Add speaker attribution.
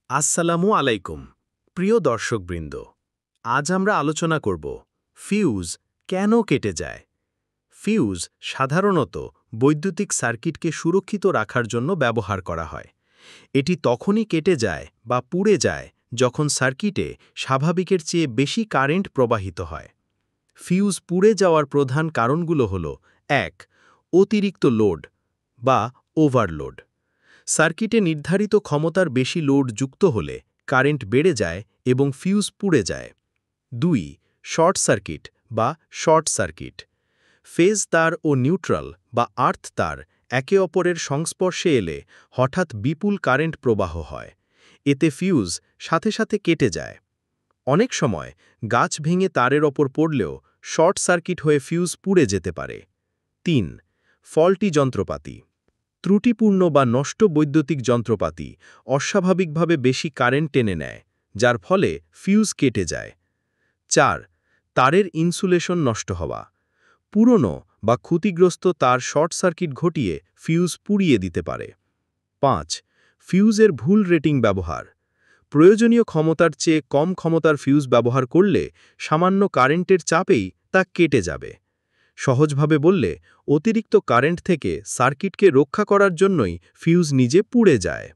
Speaker 1: আসসালামু আলাইকুম প্রিয় দর্শকবৃন্দ। আজ আমরা আলোচনা করব ফিউজ কেন কেটে যায়। ফিউজ সাধারণত বৈদ্যুতিক সার্কিটকে সুরক্ষিত রাখার জন্য ব্যবহার করা হয়। এটি তখনই কেটে যায় বা পুড়ে যায় যখন সার্কিটে স্বাভাবিকের চেয়ে বেশি কারেন্ট প্রবাহিত হয়। ফিউজ পুড়ে যাওয়ার প্রধান কারণগুলো হল: ১. অতিরিক্ত লোড বা ওভারলোড। সার্কিটে নির্ধারিত ক্ষমতার বেশি লোড যুক্ত হলে কারেন্ট বেড়ে যায় এবং ফিউজ পুড়ে যায়। ২. শর্ট সার্কিট বা শর্ট সার্কিট। ফেজ তার ও নিউট্রাল বা আর্থ তার একে অপরের সংস্পর্শে এলে হঠাৎ বিপুল কারেন্ট প্রবাহ হয়। এতে ফিউজ সাথে সাথে কেটে যায়। অনেক সময় গাছ ভেঙে তারের ওপর পড়লেও শর্ট সার্কিট হয়ে ফিউজ পুড়ে যেতে পারে। ৩. ফল্টি যন্ত্রপাতি। ত্রুটিপূর্ণ বা নষ্ট বৈদ্যুতিক যন্ত্রপাতি অস্বাভাবিকভাবে বেশি কারেন্ট টেনে নেয়, যার ফলে ফিউজ কেটে যায়। ৪. তারের ইনসুলেশন নষ্ট হওয়া। পুরনো বা ক্ষতিগ্রস্ত তার শর্ট সার্কিট ঘটিয়ে ফিউজ পুড়িয়ে দিতে পারে। ৫. ফিউজের ভুল রেটিং ব্যবহার। প্রয়োজনীয় ক্ষমতার চেয়ে কম ক্ষমতার ফিউজ ব্যবহার করলে সামান্য কারেন্টের চাপেই তা কেটে যাবে। সহজভাবে বললে, অতিরিক্ত কারেন্ট থেকে সার্কিটকে রক্ষা করার জন্যই ফিউজ নিজে পুড়ে যায়।